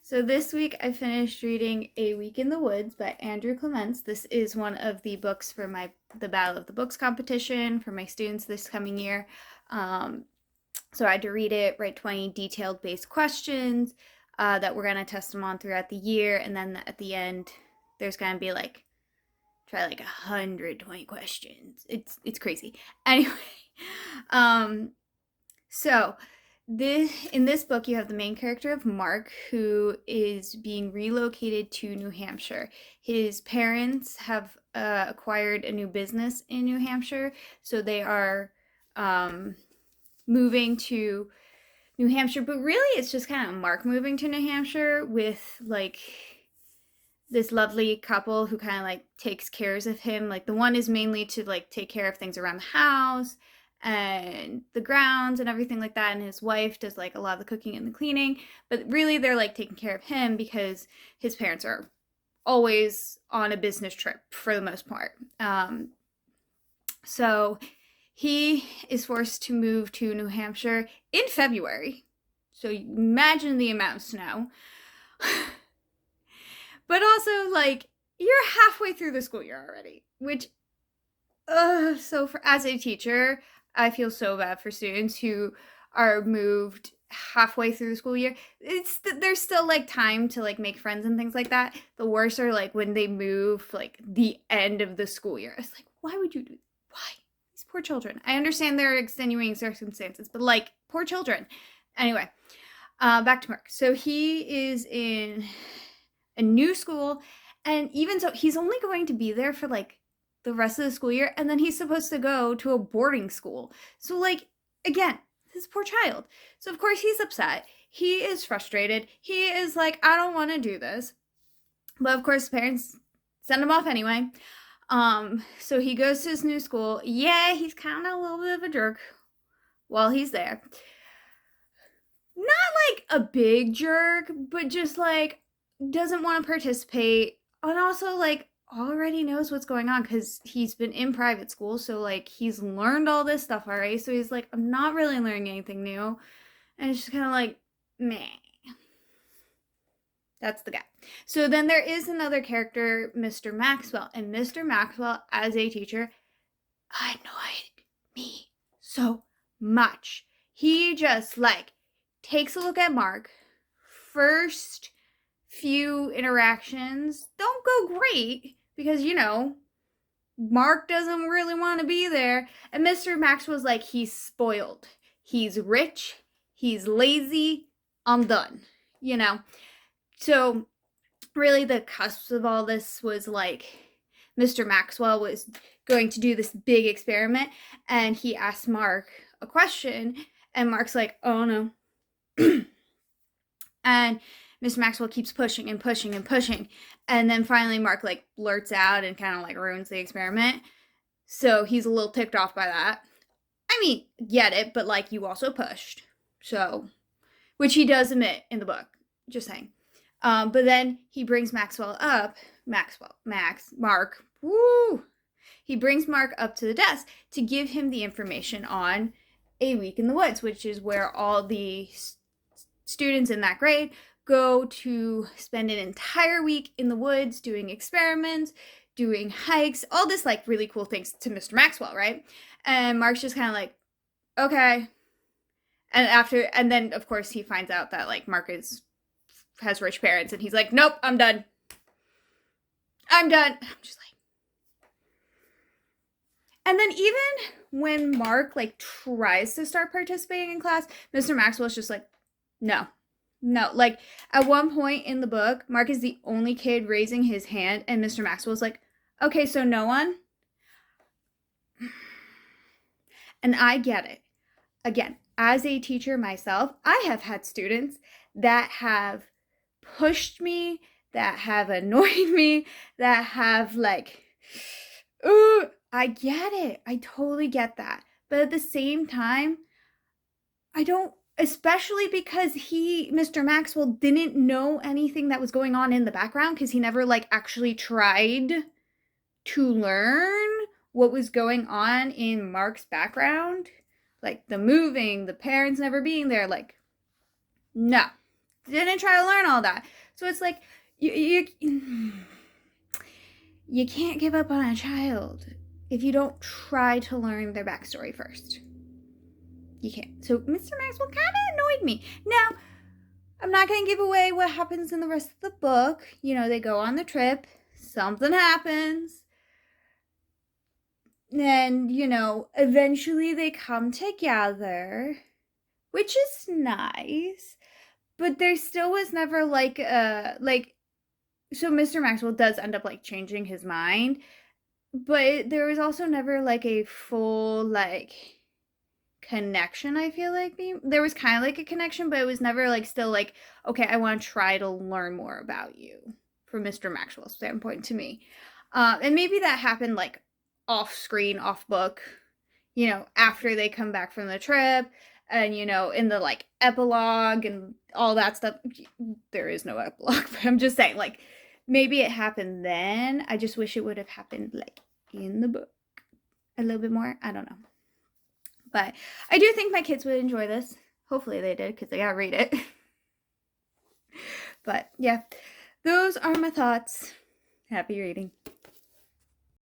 So this week I finished reading A Week in the Woods by Andrew Clements. This is one of the books for the Battle of the Books competition for my students this coming year. So I had to read it, write 20 detailed based questions that we're going to test them on throughout the year. And then at the end, there's going to be try 120 questions. It's crazy. Anyway, so in this book, you have the main character of Mark, who is being relocated to New Hampshire. His parents have acquired a new business in New Hampshire, so they are moving to New Hampshire. But really, it's just kind of Mark moving to New Hampshire with this lovely couple who kind of takes cares of him. The one is mainly to take care of things around the house and the grounds and everything like that, and his wife does a lot of the cooking and the cleaning, but really they're taking care of him because his parents are always on a business trip for the most part. So he is forced to move to New Hampshire in February, so imagine the amount of snow. But also you're halfway through the school year already, which as a teacher, I feel so bad for students who are moved halfway through the school year. There's still time to make friends and things like that. The worst are when they move the end of the school year. It's why would you do? Why? These poor children. I understand there are extenuating circumstances, but poor children. Anyway, back to Mark. So he is in a new school, and even so, he's only going to be there for the rest of the school year, and then he's supposed to go to a boarding school. So again, this poor child. So of course he's upset. He is frustrated. He is I don't want to do this. But of course parents send him off anyway. So he goes to his new school. Yeah, he's kind of a little bit of a jerk while he's there. Not a big jerk, but just doesn't want to participate. And also already knows what's going on because he's been in private school, so he's learned all this stuff already, so he's I'm not really learning anything new, and it's just kind of meh. That's the guy. So then there is another character, Mr. Maxwell, and Mr. Maxwell as a teacher annoyed me so much. He just takes a look at Mark. First few interactions don't go great because Mark doesn't really want to be there, and Mr. Maxwell's he's spoiled, he's rich, he's lazy, I'm done, so really the cusp of all this was Mr. Maxwell was going to do this big experiment, and he asked Mark a question, and Mark's oh no. And Mr. Maxwell keeps pushing and pushing and pushing. And then finally Mark blurts out and kind of ruins the experiment. So he's a little ticked off by that. I mean, get it, but you also pushed. So, which he does admit in the book. Just saying. But then he brings Mark. Woo! He brings Mark up to the desk to give him the information on A Week in the Woods, which is where all the students in that grade go to spend an entire week in the woods doing experiments, doing hikes, all this really cool things to Mr. Maxwell, right? And Mark's just kind of okay. And then of course he finds out that Mark has rich parents, and he's nope, I'm done. I'm just and then even when Mark tries to start participating in class, Mr. Maxwell's just no. At one point in the book, Mark is the only kid raising his hand, and Mr. Maxwell's okay, so no one? And I get it. Again, as a teacher myself, I have had students that have pushed me, that have annoyed me, that have ooh, I get it. I totally get that. But at the same time, I don't, especially because Mr. Maxwell didn't know anything that was going on in the background because he never actually tried to learn what was going on in Mark's background. The moving, the parents never being there, no. didn't try to learn all that. So it's like, you can't give up on a child if you don't try to learn their backstory first. You can't. So Mr. Maxwell kind of annoyed me. Now, I'm not going to give away what happens in the rest of the book. You know, they go on the trip, something happens, and, you know, eventually they come together, which is nice, but there still was never, like, so Mr. Maxwell does end up, like, changing his mind, but there was also never, like, a full, like, connection. I feel like there was kind of like a connection, but it was never like still like, okay, I want to try to learn more about you from Mr. Maxwell's standpoint to me. And maybe that happened like off screen, off book, you know, after they come back from the trip, and you know, in the like epilogue and all that stuff. There is no epilogue, but I'm just saying, like, maybe it happened then. I just wish it would have happened like in the book a little bit more. I don't know. But I do think my kids would enjoy this. Hopefully they did, because they gotta read it. But yeah, those are my thoughts. Happy reading.